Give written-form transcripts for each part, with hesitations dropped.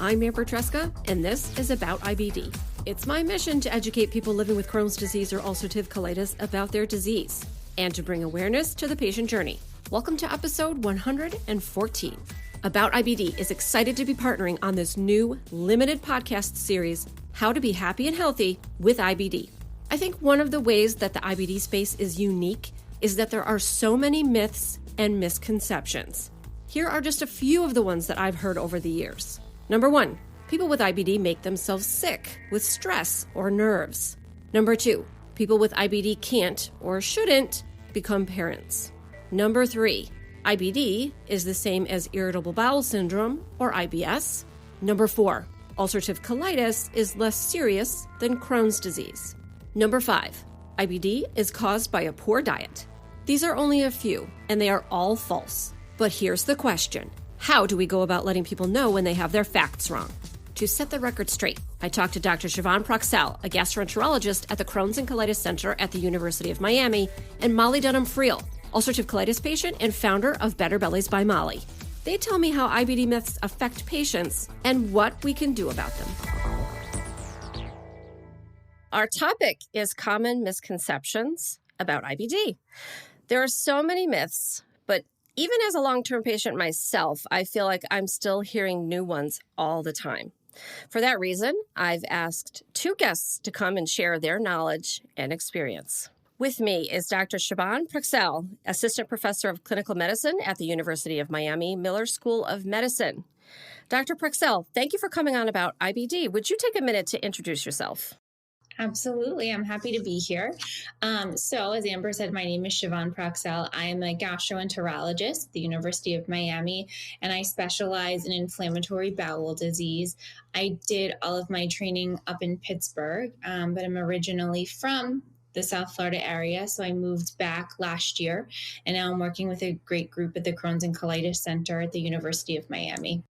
I'm Amber Tresca, and this is About IBD. It's my mission to educate people living with Crohn's disease or ulcerative colitis about their disease and to bring awareness to the patient journey. Welcome to episode 114. About IBD is excited to be partnering on this new limited podcast series, How to Be Happy and Healthy with IBD. I think one of the ways that the IBD space is unique is that there are so many myths and misconceptions. Here are just a few of the ones that I've heard over the years. Number 1, people with IBD make themselves sick with stress or nerves. Number 2, people with IBD can't or shouldn't become parents. Number 3, IBD is the same as irritable bowel syndrome or IBS. Number 4, ulcerative colitis is less serious than Crohn's disease. Number 5, IBD is caused by a poor diet. These are only a few, and they are all false. But here's the question. How do we go about letting people know when they have their facts wrong? To set the record straight, I talked to Dr. Siobhan Proksell, a gastroenterologist at the Crohn's and Colitis Center at the University of Miami, and Molly Dunham-Friel, ulcerative colitis patient and founder of Bellies by Molly. They tell me how IBD myths affect patients and what we can do about them. Our topic is common misconceptions about IBD. There are so many myths, but even as a long-term patient myself, I feel like I'm still hearing new ones all the time. For that reason, I've asked 2 guests to come and share their knowledge and experience. With me is Dr. Siobhan Proksell, Assistant Professor of Clinical Medicine at the University of Miami Miller School of Medicine. Dr. Proksell, thank you for coming on About IBD. Would you take a minute to introduce yourself? Absolutely. I'm happy to be here. So as Amber said, my name is Siobhan Proksell. I am a gastroenterologist at the University of Miami, and I specialize in inflammatory bowel disease. I did all of my training up in Pittsburgh, but I'm originally from the South Florida area. So I moved back last year, and now I'm working with a great group at the Crohn's and Colitis Center at the University of Miami.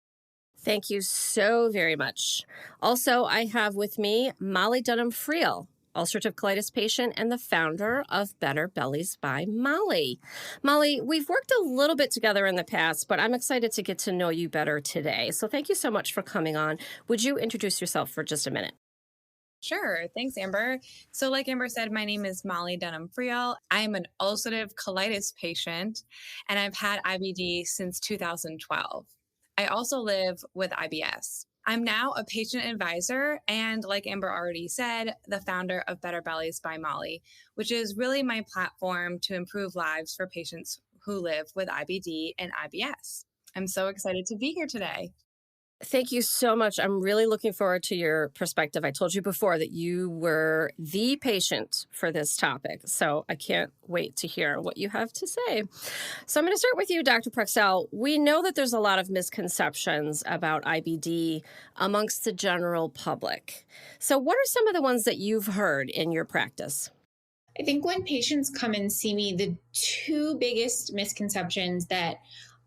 Thank you so very much. Also, I have with me Molly Dunham-Friel, ulcerative colitis patient and the founder of Bellies by Molly. Molly, we've worked a little bit together in the past, but I'm excited to get to know you better today. So thank you so much for coming on. Would you introduce yourself for just a minute? Sure. Thanks, Amber. So like Amber said, my name is Molly Dunham-Friel. I'm an ulcerative colitis patient, and I've had IBD since 2012. I also live with IBS. I'm now a patient advisor and, like Amber already said, the founder of Bellies by Molly, which is really my platform to improve lives for patients who live with IBD and IBS. I'm so excited to be here today. Thank you so much. I'm really looking forward to your perspective. I told you before that you were the patient for this topic, so I can't wait to hear what you have to say. So I'm going to start with you, Dr. Proksell. We know that there's a lot of misconceptions about IBD amongst the general public. So what are some of the ones that you've heard in your practice? I think when patients come and see me, the 2 biggest misconceptions that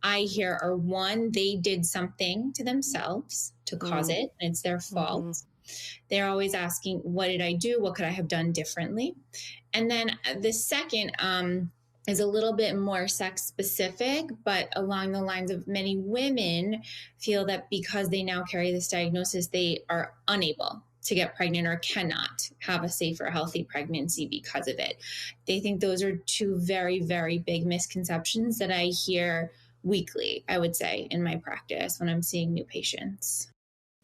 I hear are 1, they did something to themselves to cause it, and it's their fault. They're always asking, what did I do? What could I have done differently? And then the second is a little bit more sex specific, but along the lines of many women feel that because they now carry this diagnosis, they are unable to get pregnant or cannot have a safe or healthy pregnancy because of it. They think those are 2 very, very big misconceptions that I hear weekly, I would say, in my practice when I'm seeing new patients.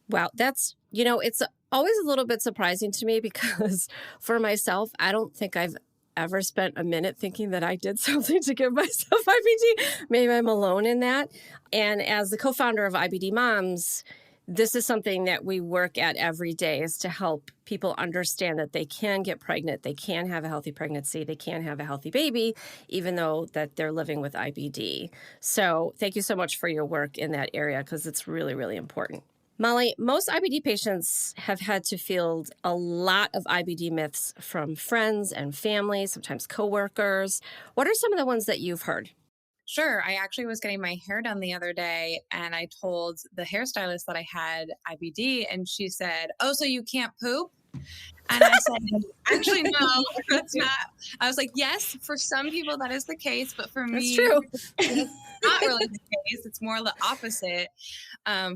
Wow, that's, it's always a little bit surprising to me because for myself, I don't think I've ever spent a minute thinking that I did something to give myself IBD. Maybe I'm alone in that. And as the co-founder of IBD Moms, this is something that we work at every day, is to help people understand that they can get pregnant, they can have a healthy pregnancy, they can have a healthy baby, even though that they're living with IBD. So thank you so much for your work in that area because it's really, really important. Molly, most IBD patients have had to field a lot of IBD myths from friends and family, sometimes coworkers. What are some of the ones that you've heard? Sure. I actually was getting my hair done the other day, and I told the hairstylist that I had IBD, and she said, "Oh, so you can't poop?" And I said, actually, no, that's not. I was like, yes, for some people that is the case, but for me, true. not really the case. It's more the opposite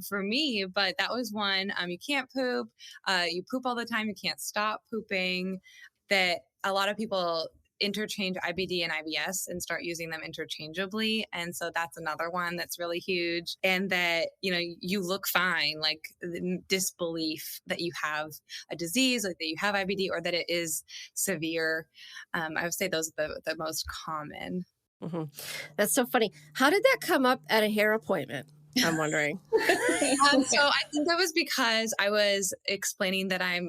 for me. But that was one. You can't poop. You poop all the time. You can't stop pooping. That a lot of people interchange IBD and IBS and start using them interchangeably. And so that's another one that's really huge. And that, you look fine, like the disbelief that you have a disease, like that you have IBD or that it is severe. I would say those are the most common. Mm-hmm. That's so funny. How did that come up at a hair appointment? I'm wondering. So I think that was because I was explaining that I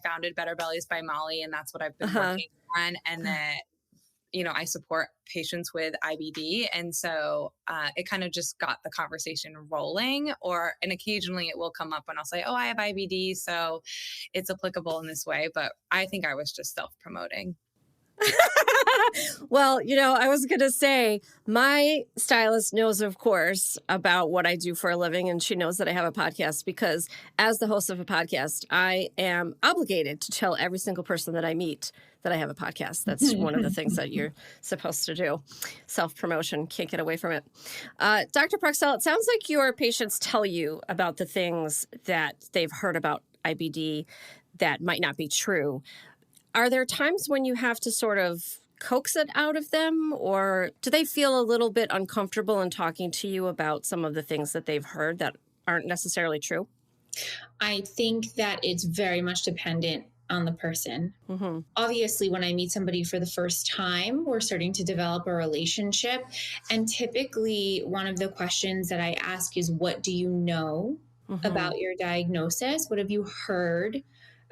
founded Better Bellies by Molly, and that's what I've been working on. And that, I support patients with IBD. And so it kind of just got the conversation rolling, and occasionally it will come up when I'll say, oh, I have IBD, so it's applicable in this way. But I think I was just self-promoting. Well, I was going to say my stylist knows, of course, about what I do for a living, and she knows that I have a podcast because as the host of a podcast, I am obligated to tell every single person that I meet that I have a podcast. That's one of the things that you're supposed to do. Self-promotion, can't get away from it. Dr. Proksell, it sounds like your patients tell you about the things that they've heard about IBD that might not be true. Are there times when you have to sort of coax it out of them, or do they feel a little bit uncomfortable in talking to you about some of the things that they've heard that aren't necessarily true? I think that it's very much dependent on the person. Mm-hmm. Obviously, when I meet somebody for the first time, we're starting to develop a relationship. And typically, one of the questions that I ask is, what do you know about your diagnosis? What have you heard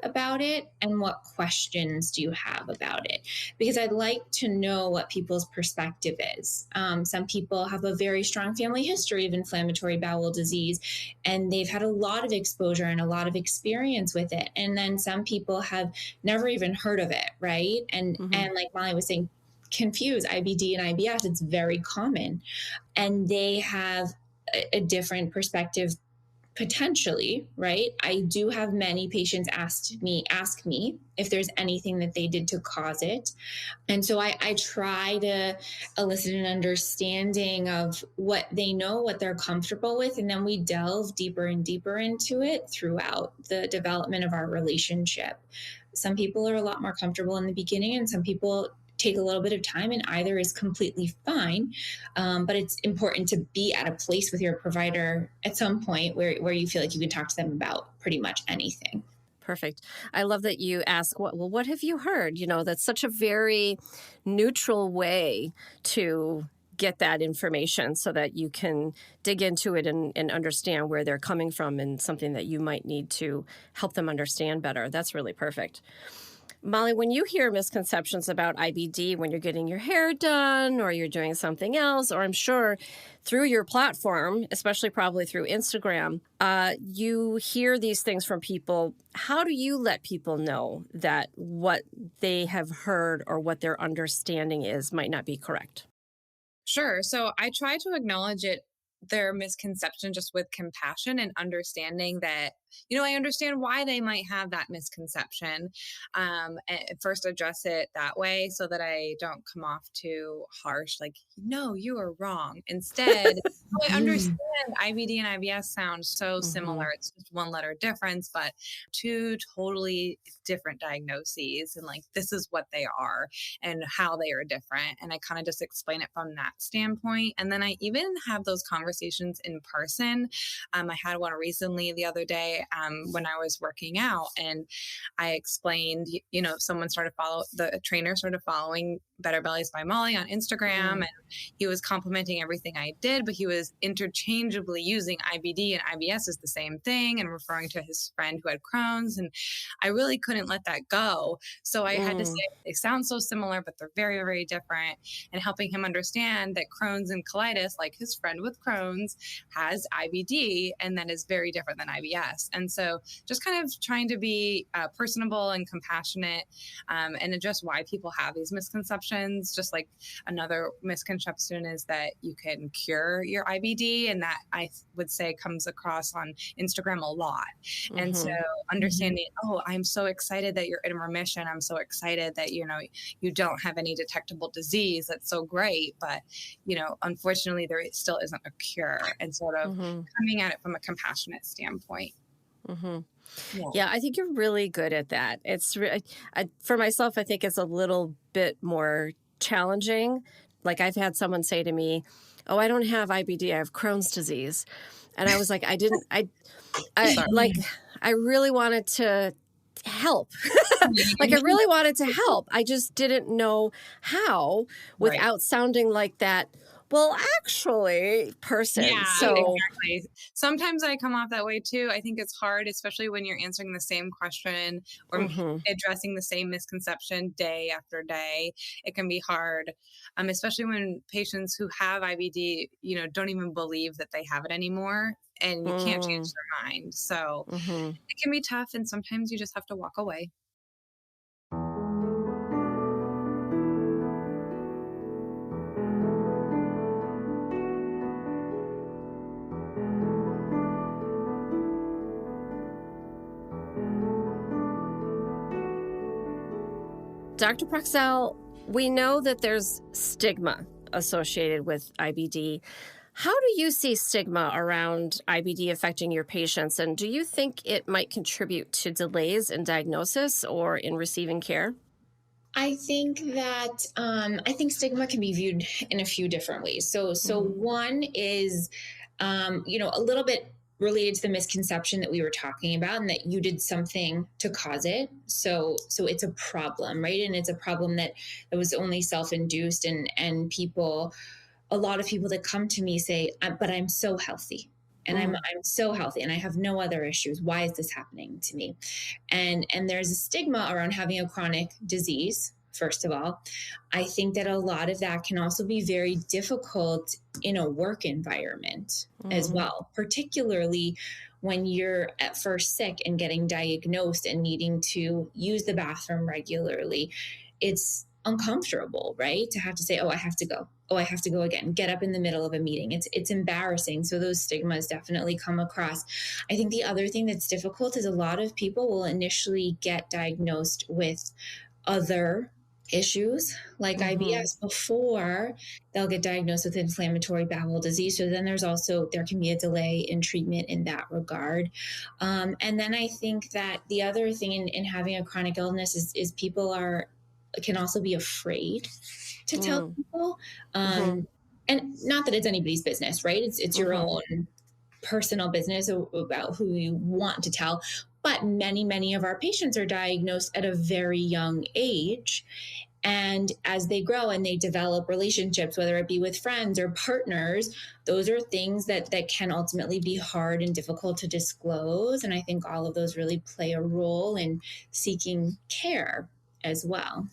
about it, and what questions do you have about it? Because I'd like to know what people's perspective is. Some people have a very strong family history of inflammatory bowel disease, and they've had a lot of exposure and a lot of experience with it. And then some people have never even heard of it, right? And like Molly was saying, confuse IBD and IBS. It's very common, and they have a different perspective. Potentially, right? I do have many patients ask me if there's anything that they did to cause it. And so I try to elicit an understanding of what they know, what they're comfortable with, and then we delve deeper and deeper into it throughout the development of our relationship. Some people are a lot more comfortable in the beginning, and some people take a little bit of time, and either is completely fine. But it's important to be at a place with your provider at some point where you feel like you can talk to them about pretty much anything. Perfect. I love that you ask, what have you heard? That's such a very neutral way to get that information so that you can dig into it and understand where they're coming from and something that you might need to help them understand better. That's really perfect. Molly, when you hear misconceptions about IBD, when you're getting your hair done or you're doing something else, or I'm sure through your platform, especially probably through Instagram, you hear these things from people. How do you let people know that what they have heard or what their understanding is might not be correct? Sure. So I try to acknowledge their misconception just with compassion and understanding that, I understand why they might have that misconception. And first address it that way so that I don't come off too harsh, like, no, you are wrong. Instead, I understand IBD and IBS sound so similar. It's just one letter difference, but two totally different diagnoses. And like, this is what they are and how they are different. And I kind of just explain it from that standpoint. And then I even have those conversations in person. I had one recently the other day when I was working out, and I explained, someone the trainer started following Better Bellies by Molly on Instagram, and he was complimenting everything I did, but he was interchangeably using IBD and IBS as the same thing and referring to his friend who had Crohn's. And I really couldn't let that go. So I had to say, they sound so similar, but they're very, very different, and helping him understand that Crohn's and colitis, like his friend with Crohn's, has IBD, and that is very different than IBS. And so just kind of trying to be personable and compassionate and address why people have these misconceptions. Just like another misconception is that you can cure your IBD, and that I would say comes across on Instagram a lot. And so understanding, oh, I'm so excited that you're in remission. I'm so excited that, you don't have any detectable disease. That's so great. But, unfortunately, there still isn't a cure, and sort of coming at it from a compassionate standpoint. Yeah, I think you're really good at that. It's for myself, I think it's a little bit more challenging. Like I've had someone say to me, "Oh, I don't have IBD. I have Crohn's disease," and I was like, I really wanted to help. Like I really wanted to help. I just didn't know how without sounding like that. Well, actually, person. Yeah, so exactly. Sometimes I come off that way too. I think it's hard, especially when you're answering the same question or addressing the same misconception day after day. It can be hard, especially when patients who have IBD, don't even believe that they have it anymore, and you can't change their mind. So it can be tough, and sometimes you just have to walk away. Dr. Proksell, we know that there's stigma associated with IBD. How do you see stigma around IBD affecting your patients? And do you think it might contribute to delays in diagnosis or in receiving care? I think that I think stigma can be viewed in a few different ways. So one is, a little bit related to the misconception that we were talking about, and that you did something to cause it. So it's a problem, right? And it's a problem that was only self-induced, and a lot of people that come to me say, "But I'm so healthy." And I'm so healthy and I have no other issues. Why is this happening to me? And there's a stigma around having a chronic disease. First of all, I think that a lot of that can also be very difficult in a work environment as well, particularly when you're at first sick and getting diagnosed and needing to use the bathroom regularly. It's uncomfortable, right? To have to say, "Oh, I have to go. Oh, I have to go again." Get up in the middle of a meeting. It's embarrassing. So those stigmas definitely come across. I think the other thing that's difficult is a lot of people will initially get diagnosed with other issues like IBS before they'll get diagnosed with inflammatory bowel disease. So then there can be a delay in treatment in that regard. And then I think that the other thing in having a chronic illness is people can also be afraid to tell people. And not that it's anybody's business, right? It's your own personal business about who you want to tell. But many, many of our patients are diagnosed at a very young age. And as they grow and they develop relationships, whether it be with friends or partners, those are things that can ultimately be hard and difficult to disclose. And I think all of those really play a role in seeking care as well.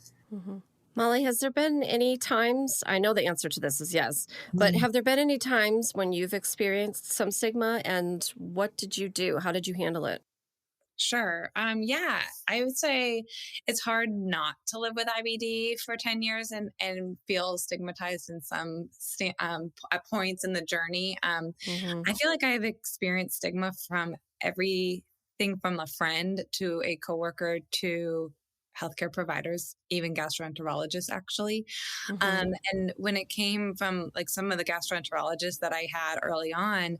Molly, has there been any times, I know the answer to this is yes, but have there been any times when you've experienced some stigma, and what did you do? How did you handle it? Sure. Yeah, I would say it's hard not to live with IBD for 10 years and feel stigmatized in some at points in the journey. I feel like I've experienced stigma from everything from a friend to a coworker to healthcare providers, even gastroenterologists, actually. And when it came from like some of the gastroenterologists that I had early on,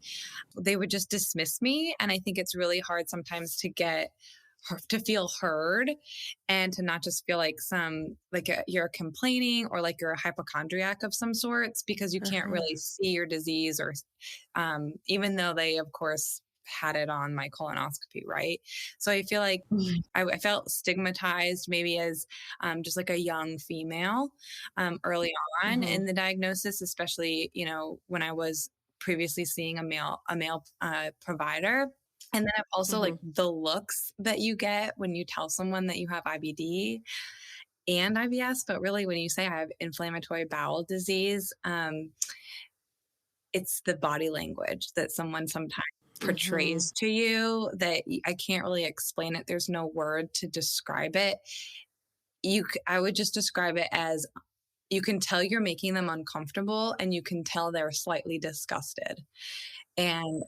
they would just dismiss me. And I think it's really hard sometimes to feel heard and to not just feel like you're complaining or like you're a hypochondriac of some sorts, because you can't really see your disease, or even though they, of course, had it on my colonoscopy, right? So I feel like I felt stigmatized maybe as just like a young female early on in the diagnosis, especially, when I was previously seeing a male provider. And then I've also like the looks that you get when you tell someone that you have IBD and IBS, but really when you say I have inflammatory bowel disease, it's the body language that someone sometimes portrays to you that I can't really explain it. There's no word to describe it. I would just describe it as you can tell you're making them uncomfortable, and you can tell they're slightly disgusted. And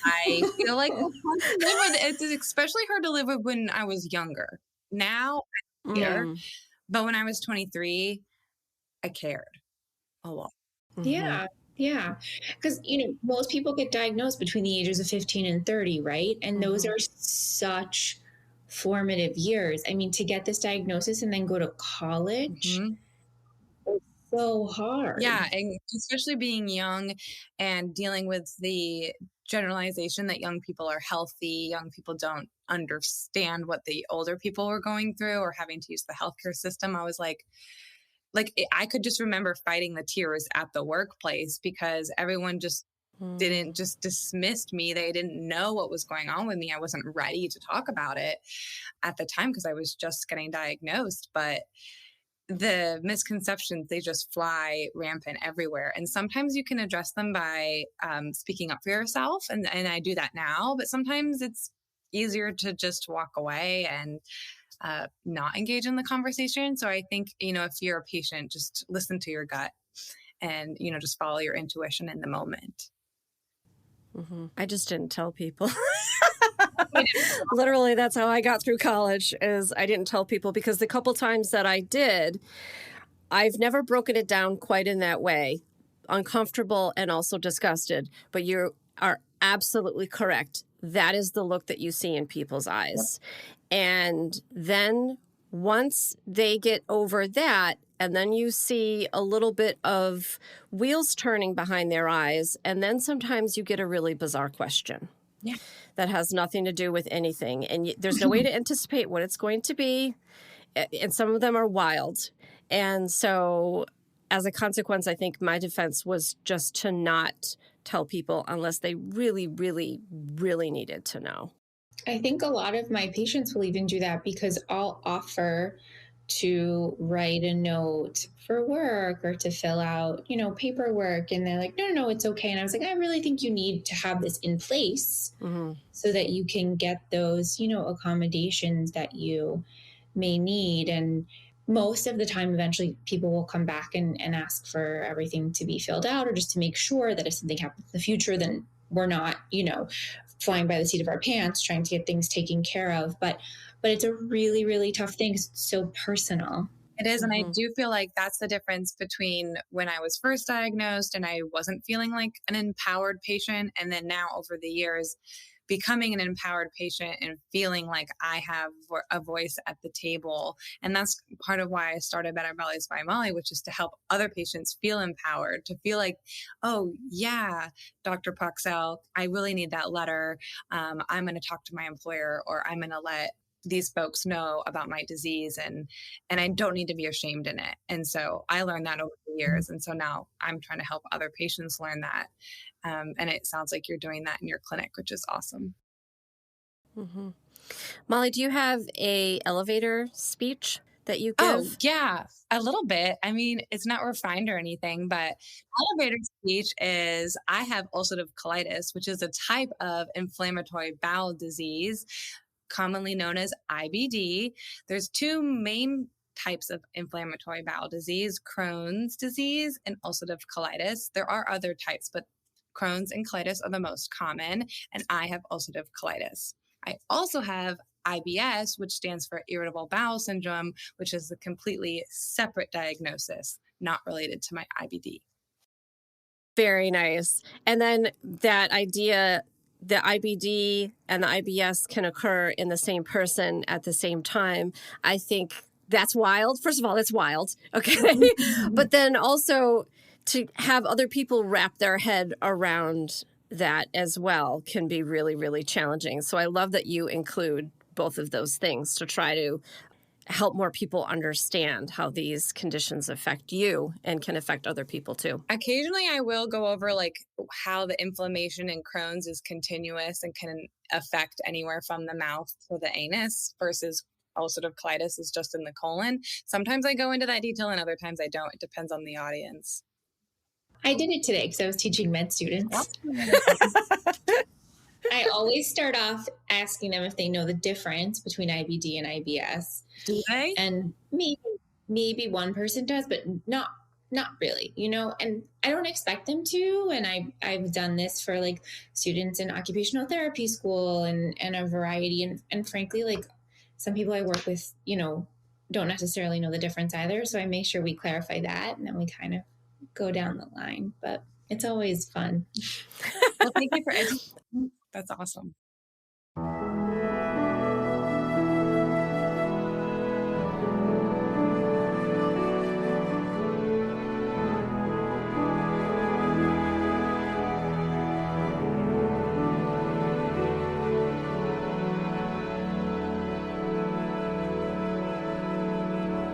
I feel like it's especially hard to live with when I was younger. Now I care, but when I was 23, I cared a lot. Yeah. Yeah. Because, most people get diagnosed between the ages of 15 and 30, right? And those are such formative years. I mean, to get this diagnosis and then go to college, it's so hard. Yeah. And especially being young and dealing with the generalization that young people are healthy, young people don't understand what the older people were going through or having to use the healthcare system. I was like I could just remember fighting the tears at the workplace because everyone just dismissed me. They didn't know what was going on with me. I wasn't ready to talk about it at the time because I was just getting diagnosed. But the misconceptions, they just fly rampant everywhere. And sometimes you can address them by speaking up for yourself. And I do that now, but sometimes it's easier to just walk away and not engage in the conversation. So I think, if you're a patient, just listen to your gut and, just follow your intuition in the moment. I just didn't tell people. Literally, that's how I got through college, is I didn't tell people, because the couple times that I did, I've never broken it down quite in that way. Uncomfortable and also disgusted. But you are absolutely correct. That is the look that you see in people's eyes. And then once they get over that, and then you see a little bit of wheels turning behind their eyes, and then sometimes you get a really bizarre question. Yeah. That has nothing to do with anything. And there's no way to anticipate what it's going to be. And some of them are wild. And so as a consequence, I think my defense was just to not tell people unless they really, really, really needed to know. I think a lot of my patients will even do that because I'll offer to write a note for work or to fill out, paperwork. And they're like, no, it's okay. And I was like, I really think you need to have this in place so that you can get those, accommodations that you may need. And most of the time, eventually people will come back and ask for everything to be filled out, or just to make sure that if something happens in the future, then we're not, flying by the seat of our pants, trying to get things taken care of. But it's a really, really tough thing. It's so personal. It is. And I do feel like that's the difference between when I was first diagnosed and I wasn't feeling like an empowered patient. And then now over the years, becoming an empowered patient and feeling like I have a voice at the table. And that's part of why I started Better Bellies by Molly, which is to help other patients feel empowered, to feel like, oh yeah, Dr. Proksell, I really need that letter. I'm going to talk to my employer, or I'm going to let these folks know about my disease, and I don't need to be ashamed in it. And so I learned that over the years. And so now I'm trying to help other patients learn that. And it sounds like you're doing that in your clinic, which is awesome. Molly, do you have a elevator speech that you give? Oh, yeah, a little bit. I mean, it's not refined or anything, but elevator speech is, I have ulcerative colitis, which is a type of inflammatory bowel disease, commonly known as IBD. There's two main types of inflammatory bowel disease: Crohn's disease and ulcerative colitis. There are other types, but Crohn's and colitis are the most common, and I have ulcerative colitis. I also have IBS, which stands for irritable bowel syndrome, which is a completely separate diagnosis, not related to my IBD. Very nice. And then that idea, the IBD and the IBS can occur in the same person at the same time, I think that's wild. First of all, it's wild. Okay. But then also to have other people wrap their head around that as well can be really, really challenging. So I love that you include both of those things to try to help more people understand how these conditions affect you and can affect other people too. Occasionally I will go over like how the inflammation in Crohn's is continuous and can affect anywhere from the mouth to the anus, versus ulcerative colitis is just in the colon. Sometimes I go into that detail and other times I don't. It depends on the audience. I did it today because I was teaching med students. I always start off asking them if they know the difference between IBD and IBS. Do they? And maybe one person does, but not really, and I don't expect them to. And I've done this for like students in occupational therapy school and a variety. And frankly, like some people I work with, don't necessarily know the difference either. So I make sure we clarify that, and then we kind of go down the line, but it's always fun. Well, thank you for educating. That's awesome.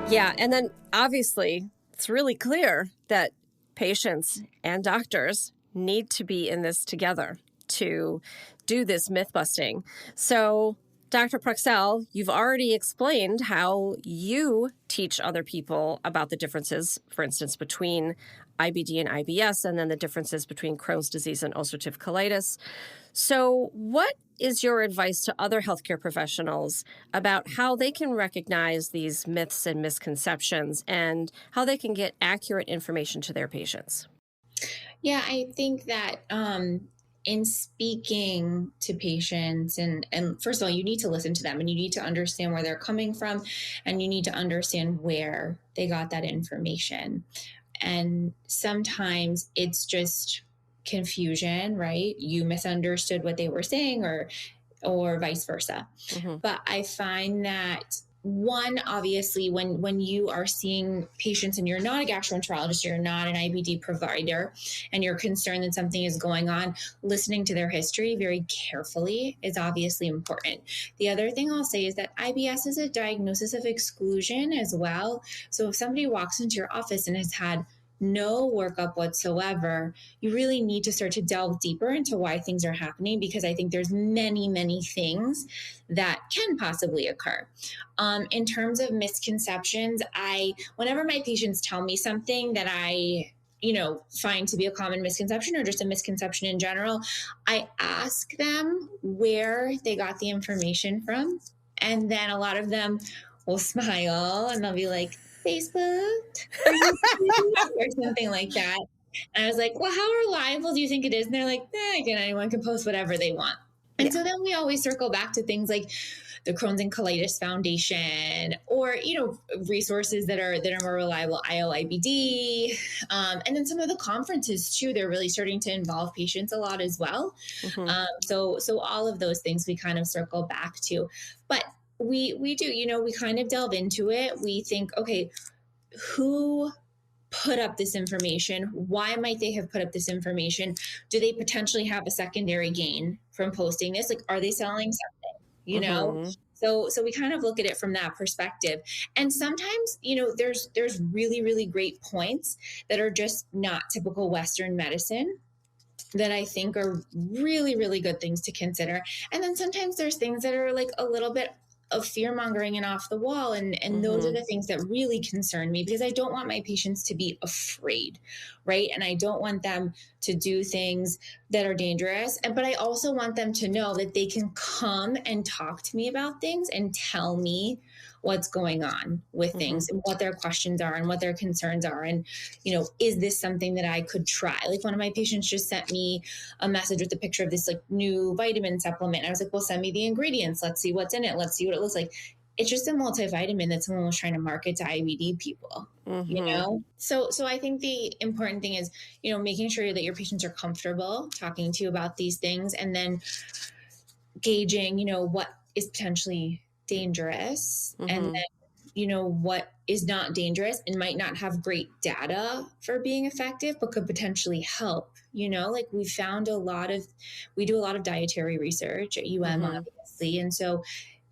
Yeah. And then obviously it's really clear that patients and doctors need to be in this together to do this myth busting. So, Dr. Proksell, you've already explained how you teach other people about the differences, for instance, between IBD and IBS, and then the differences between Crohn's disease and ulcerative colitis. So, what is your advice to other healthcare professionals about how they can recognize these myths and misconceptions and how they can get accurate information to their patients? Yeah, I think that in speaking to patients, and first of all, you need to listen to them, and you need to understand where they're coming from, and you need to understand where they got that information. And sometimes it's just confusion, right? You misunderstood what they were saying, or vice versa. Mm-hmm. But I find that one, obviously, when you are seeing patients and you're not a gastroenterologist, you're not an IBD provider, and you're concerned that something is going on, listening to their history very carefully is obviously important. The other thing I'll say is that IBS is a diagnosis of exclusion as well. So if somebody walks into your office and has had no workup whatsoever, you really need to start to delve deeper into why things are happening, because I think there's many, many things that can possibly occur. In terms of misconceptions, whenever my patients tell me something that I find to be a common misconception or just a misconception in general, I ask them where they got the information from. And then a lot of them will smile and they'll be like, Facebook or something like that. And I was like, well, how reliable do you think it is? And they're like, again, anyone can post whatever they want. And so then we always circle back to things like the Crohn's and Colitis Foundation, or, resources that are more reliable, IBD. And then some of the conferences too, they're really starting to involve patients a lot as well. Mm-hmm. So all of those things we kind of circle back to, but we do, we kind of delve into it. We think, okay, who put up this information? Why might they have put up this information? Do they potentially have a secondary gain from posting this? Like, are they selling something, Mm-hmm. So we kind of look at it from that perspective. And sometimes, there's really, really great points that are just not typical Western medicine that I think are really, really good things to consider. And then sometimes there's things that are like a little bit of fear mongering and off the wall. And those are the things that really concern me, because I don't want my patients to be afraid, right? And I don't want them to do things that are dangerous. But I also want them to know that they can come and talk to me about things and tell me what's going on with things and what their questions are and what their concerns are. And, is this something that I could try? Like one of my patients just sent me a message with a picture of this like new vitamin supplement. And I was like, well, send me the ingredients. Let's see what's in it. Let's see what it looks like. It's just a multivitamin that someone was trying to market to IBD people, So I think the important thing is, making sure that your patients are comfortable talking to you about these things, and then gauging, what is potentially dangerous, and then what is not dangerous and might not have great data for being effective, but could potentially help. Like we do a lot of dietary research at UM, obviously, and so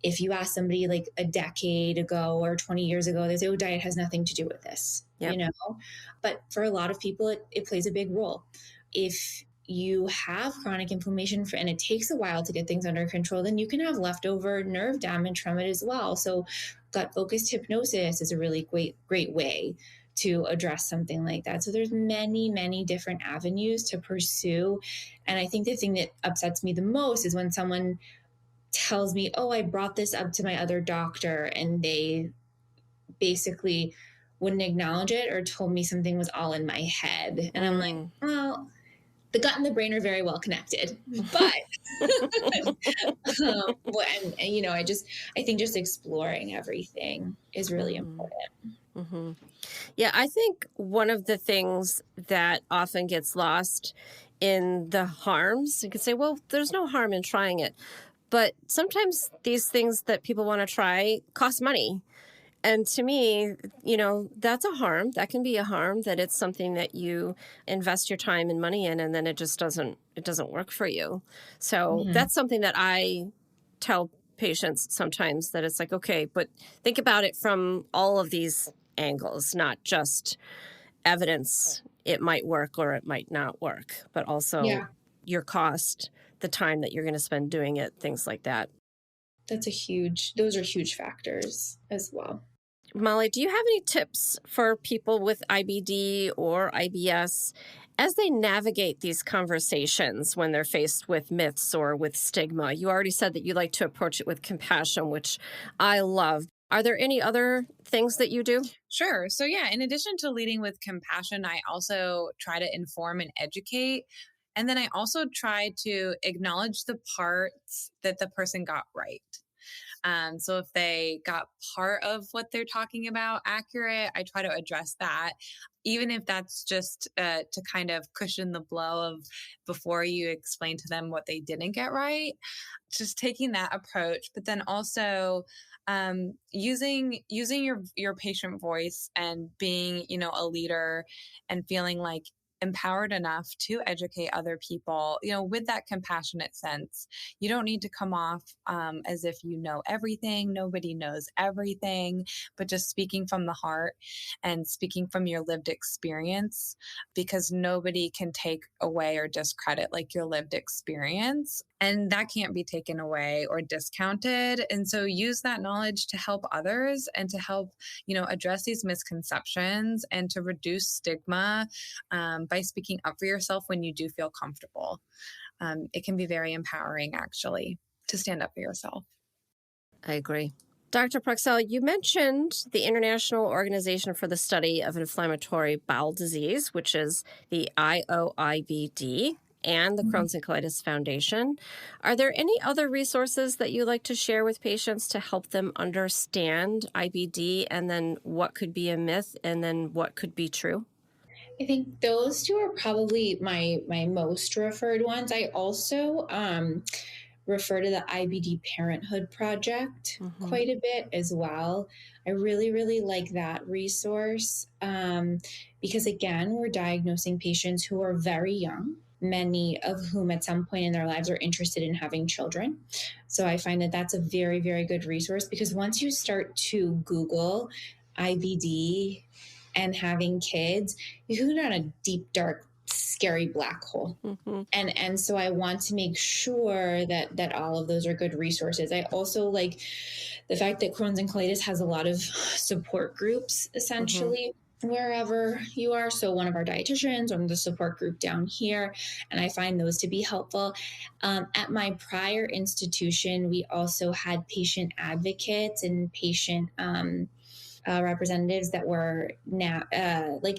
if you ask somebody like a decade ago or 20 years ago, they say, oh, diet has nothing to do with this, but for a lot of people it plays a big role. If you have chronic inflammation and it takes a while to get things under control, then you can have leftover nerve damage from it as well. So gut focused hypnosis is a really great way to address something like that. So there's many, many different avenues to pursue. And I think the thing that upsets me the most is when someone tells me, oh, I brought this up to my other doctor, and they basically wouldn't acknowledge it or told me something was all in my head. And I'm like, well, the gut and the brain are very well connected, but I think just exploring everything is really important. Yeah, I think one of the things that often gets lost in the harms, you could say, well, there's no harm in trying it. But sometimes these things that people want to try cost money. And to me, that's a harm. That can be a harm, that it's something that you invest your time and money in, and then it just doesn't work for you. So that's something that I tell patients sometimes, that it's like, okay, but think about it from all of these angles, not just evidence. It might work or it might not work, but also your cost, the time that you're going to spend doing it, things like that. Those are huge factors as well. Molly, do you have any tips for people with IBD or IBS as they navigate these conversations when they're faced with myths or with stigma? You already said that you like to approach it with compassion, which I love. Are there any other things that you do? Sure. So yeah, in addition to leading with compassion, I also try to inform and educate. And then I also try to acknowledge the parts that the person got right. So if they got part of what they're talking about accurate, I try to address that, even if that's just to kind of cushion the blow of before you explain to them what they didn't get right. Just taking that approach, but then also using your patient voice and being, a leader and feeling like empowered enough to educate other people, with that compassionate sense. You don't need to come off as if you know everything. Nobody knows everything, but just speaking from the heart and speaking from your lived experience, because nobody can take away or discredit like your lived experience. And that can't be taken away or discounted. And so use that knowledge to help others and to help, address these misconceptions and to reduce stigma by speaking up for yourself when you do feel comfortable. It can be very empowering, actually, to stand up for yourself. I agree. Dr. Proksell, you mentioned the International Organization for the Study of Inflammatory Bowel Disease, which is the IOIBD, and the Crohn's and Colitis Foundation. Are there any other resources that you'd like to share with patients to help them understand IBD, and then what could be a myth and then what could be true? I think those two are probably my most referred ones. I also refer to the IBD Parenthood Project quite a bit as well. I really, really like that resource because, again, we're diagnosing patients who are very young, many of whom at some point in their lives are interested in having children. So I find that that's a very, very good resource, because once you start to Google IBD and having kids, you go down a deep, dark, scary black hole. And so I want to make sure that all of those are good resources. I also like the fact that Crohn's and Colitis has a lot of support groups, essentially, wherever you are. So one of our dietitians on the support group down here, and I find those to be helpful. At my prior institution, we also had patient advocates and patient representatives that were now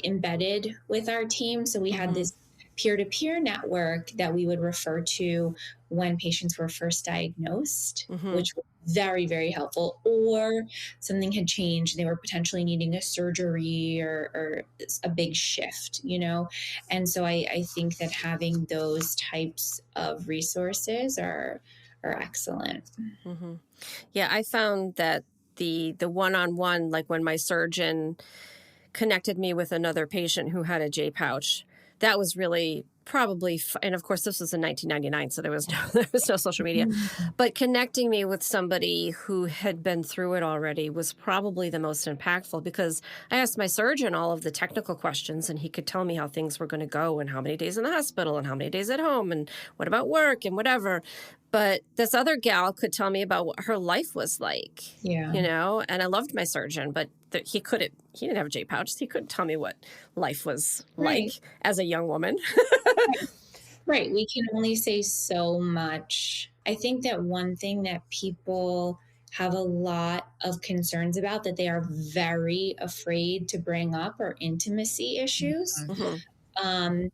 embedded with our team. So we had this peer-to-peer network that we would refer to when patients were first diagnosed, which was very, very helpful, or something had changed. They were potentially needing a surgery or a big shift, And so I think that having those types of resources are excellent. Yeah, I found that the one-on-one, like when my surgeon connected me with another patient who had a J pouch, that was really probably, and of course this was in 1999, so there was no social media, but connecting me with somebody who had been through it already was probably the most impactful, because I asked my surgeon all of the technical questions and he could tell me how things were going to go and how many days in the hospital and how many days at home and what about work and whatever. But this other gal could tell me about what her life was like, Yeah. and I loved my surgeon, but he didn't have a J pouch. So he couldn't tell me what life was Right. like as a young woman. Right. We can only say so much. I think that one thing that people have a lot of concerns about that they are very afraid to bring up are intimacy issues. Mhm.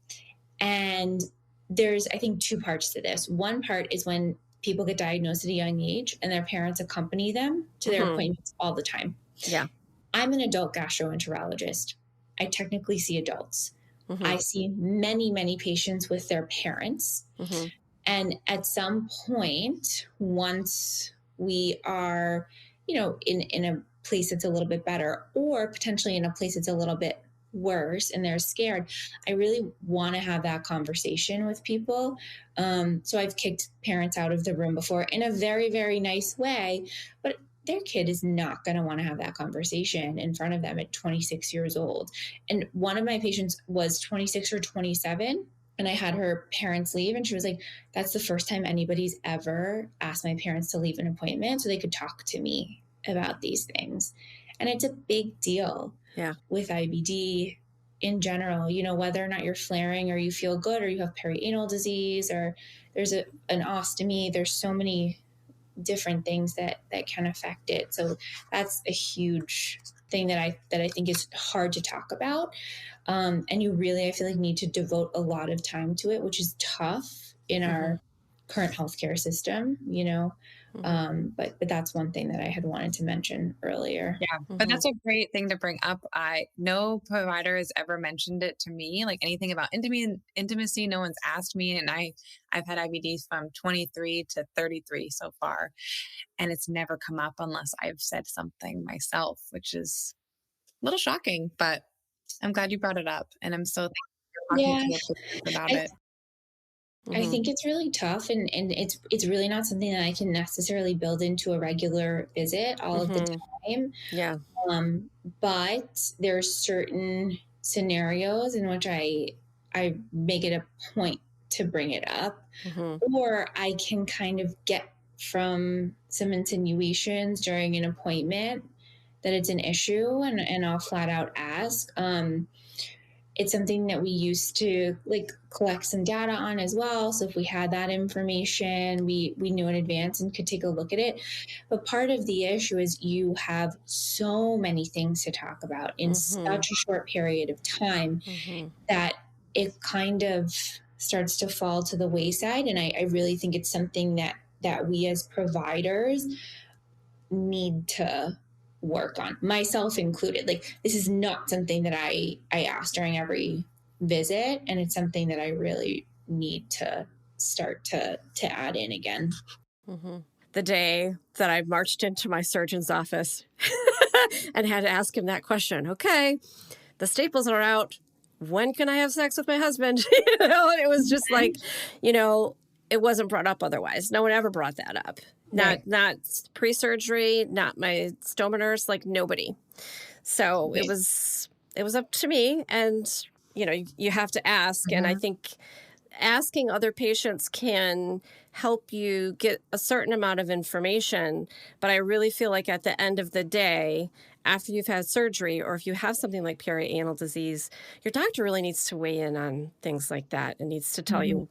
And there's, I think, two parts to this. One part is when people get diagnosed at a young age and their parents accompany them to their Mhm. appointments all the time. Yeah. I'm an adult gastroenterologist. I technically see adults. I Mhm. see many, many patients with their parents. Mhm. And at some point, once we are, in a place that's a little bit better, or potentially in a place that's a little bit worse and they're scared, I really want to have that conversation with people. So I've kicked parents out of the room before in a very, very nice way, but their kid is not going to want to have that conversation in front of them at 26 years old. And one of my patients was 26 or 27, and I had her parents leave, and she was like, that's the first time anybody's ever asked my parents to leave an appointment so they could talk to me about these things. And it's a big deal with IBD in general, whether or not you're flaring or you feel good or you have perianal disease or there's an ostomy, there's so many different things that can affect it. So that's a huge thing that I think is hard to talk about. And you really, I feel like, need to devote a lot of time to it, which is tough in our current healthcare system, but that's one thing that I had wanted to mention earlier. Yeah, but that's a great thing to bring up. No provider has ever mentioned it to me, like anything about intimacy. No one's asked me, and I've had IBDs from 23 to 33 so far, and it's never come up unless I've said something myself, which is a little shocking. But I'm glad you brought it up, and I'm so thankful for talking Yeah, to your patients about I, it. I think it's really tough, and it's really not something that I can necessarily build into a regular visit all of the time. Yeah. But there are certain scenarios in which I make it a point to bring it up, or I can kind of get from some insinuations during an appointment that it's an issue, and I'll flat out ask. It's something that we used to collect some data on as well. So if we had that information, we knew in advance and could take a look at it. But part of the issue is you have so many things to talk about in such a short period of time that it kind of starts to fall to the wayside. And I really think it's something that we as providers need to work on, myself included. Like, this is not something that I ask during every visit, and it's something that I really need to start to add in again. The day that I marched into my surgeon's office and had to ask him that question, okay, the staples are out, when can I have sex with my husband? And it was just like, it wasn't brought up otherwise. No one ever brought that up. Right. Not pre-surgery, not my stomach nurse, like nobody. So it was up to me, and you have to ask. And I think asking other patients can help you get a certain amount of information. But I really feel like at the end of the day, after you've had surgery, or if you have something like perianal disease, your doctor really needs to weigh in on things like that and needs to tell you,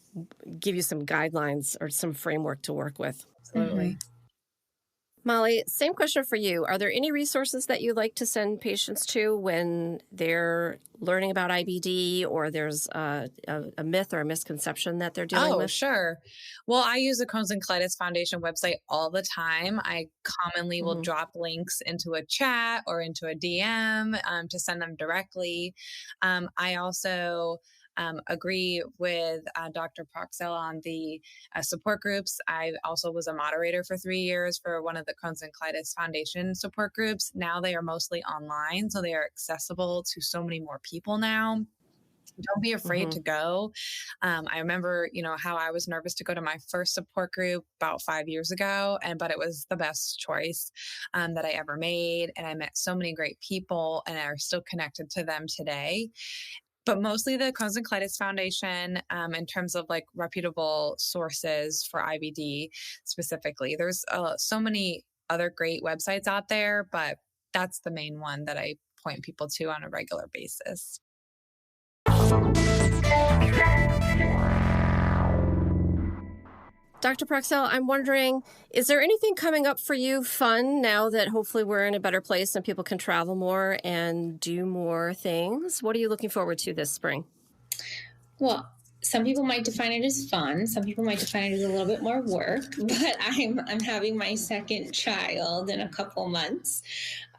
give you some guidelines or some framework to work with. Absolutely. Molly, same question for you. Are there any resources that you like to send patients to when they're learning about IBD, or there's a myth or a misconception that they're dealing with? Oh, sure. Well, I use the Crohn's and Colitis Foundation website all the time. I commonly will drop links into a chat or into a DM to send them directly. I also agree with Dr. Proksell on the support groups. I also was a moderator for 3 years for one of the Crohn's and Colitis Foundation support groups. Now they are mostly online, so they are accessible to so many more people now. Don't be afraid to go. I remember, how I was nervous to go to my first support group about 5 years ago, but it was the best choice that I ever made. And I met so many great people, and are still connected to them today. but mostly the Crohn's and Colitis Foundation, in terms of like reputable sources for IBD specifically. There's so many other great websites out there, but that's the main one that I point people to on a regular basis. Dr. Proksell, I'm wondering, is there anything coming up for you fun now that hopefully we're in a better place and people can travel more and do more things? What are you looking forward to this spring? Well, some people might define it as fun. Some people might define it as a little bit more work, but I'm having my second child in a couple months.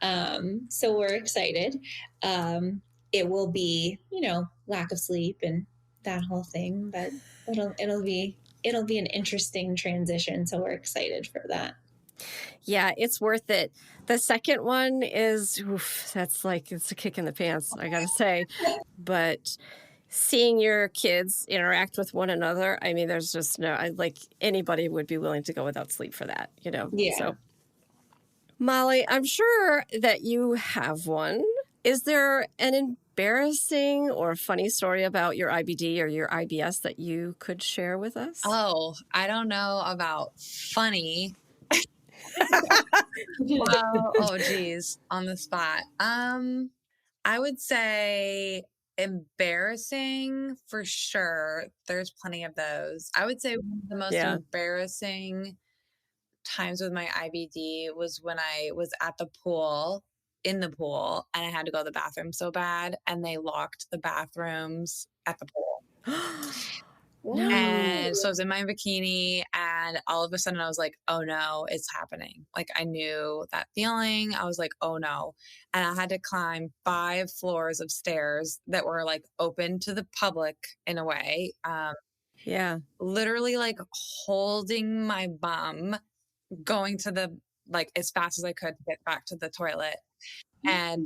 So we're excited. It will be, lack of sleep and that whole thing, but it'll be an interesting transition. So we're excited for that. Yeah, it's worth it. The second one is, it's a kick in the pants, I gotta say. But seeing your kids interact with one another, I mean, there's just anybody would be willing to go without sleep for that, Yeah. So, Molly, I'm sure that you have one. Is there an embarrassing or funny story about your IBD or your IBS that you could share with us? Oh, I don't know about funny. Well, oh geez, on the spot. I would say embarrassing for sure. There's plenty of those. I would say one of the most embarrassing times with my IBD was when I was in the pool, and I had to go to the bathroom so bad, and they locked the bathrooms at the pool. No. And so I was in my bikini, and all of a sudden I was like, oh no, it's happening. Like, I knew that feeling. I was like, oh no. And I had to climb 5 floors of stairs that were like open to the public in a way. Literally like holding my bum, going to as fast as I could to get back to the toilet. And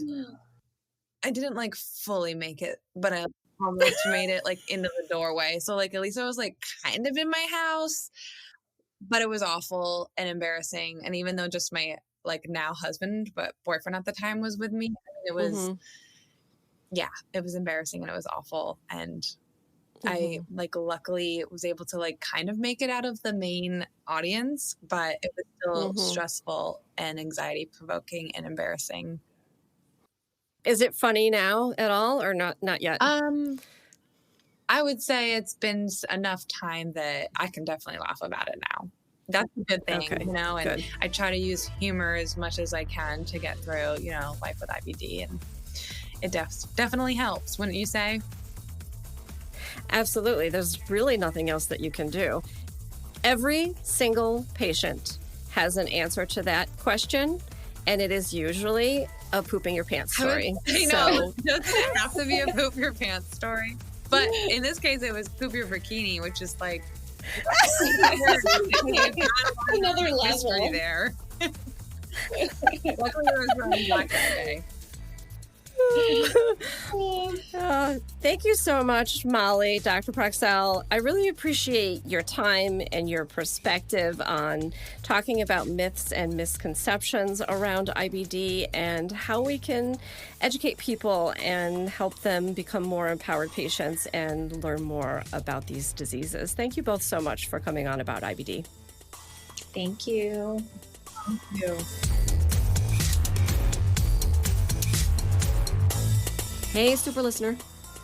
I didn't like fully make it, but I almost made it like into the doorway. So like at least I was like kind of in my house, but it was awful and embarrassing. And even though just my like now husband, but boyfriend at the time was with me, it was, it was embarrassing and it was awful. And I luckily was able to like kind of make it out of the main audience, but it was still stressful and anxiety provoking and embarrassing. Is it funny now at all or not yet? I would say it's been enough time that I can definitely laugh about it now. That's a good thing, and good. I try to use humor as much as I can to get through, life with IBD, and it definitely helps, wouldn't you say? Absolutely. There's really nothing else that you can do. Every single patient has an answer to that question, and it is usually a pooping your pants story. It doesn't have to be a poop your pants story. But in this case, it was poop your bikini, which is like another level there. Luckily, I was running Black Friday. Thank you so much, Molly, Dr. Proksell. I really appreciate your time and your perspective on talking about myths and misconceptions around IBD and how we can educate people and help them become more empowered patients and learn more about these diseases. Thank you both so much for coming on About IBD. Thank you. Thank you. Hey, super listener.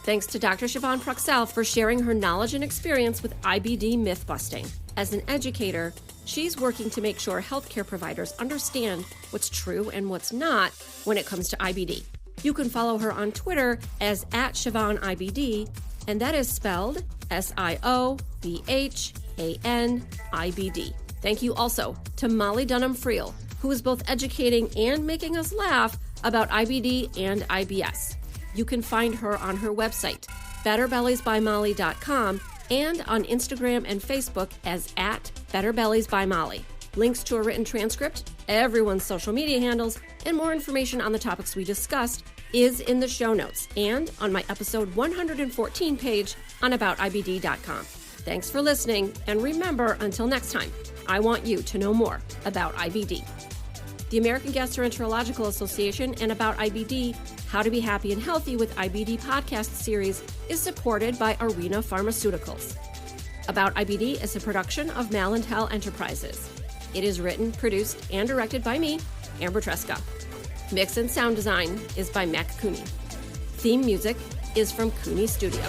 Thanks to Dr. Siobhan Proksell for sharing her knowledge and experience with IBD myth busting. As an educator, she's working to make sure healthcare providers understand what's true and what's not when it comes to IBD. You can follow her on Twitter as @SiobhanIBD, and that is spelled SIOBHANIBD. Thank you also to Molly Dunham-Friel, who is both educating and making us laugh about IBD and IBS. You can find her on her website, betterbelliesbymolly.com, and on Instagram and Facebook as @BetterBelliesByMolly. Links to a written transcript, everyone's social media handles, and more information on the topics we discussed is in the show notes and on my episode 114 page on aboutibd.com. Thanks for listening, and remember, until next time, I want you to know more about IBD. The American Gastroenterological Association and About IBD How to Be Happy and Healthy with IBD podcast series is supported by Arena Pharmaceuticals. About IBD is a production of Malintel Enterprises. It is written, produced, and directed by me, Amber Tresca. Mix and sound design is by Mac Cooney. Theme music is from Cooney Studio.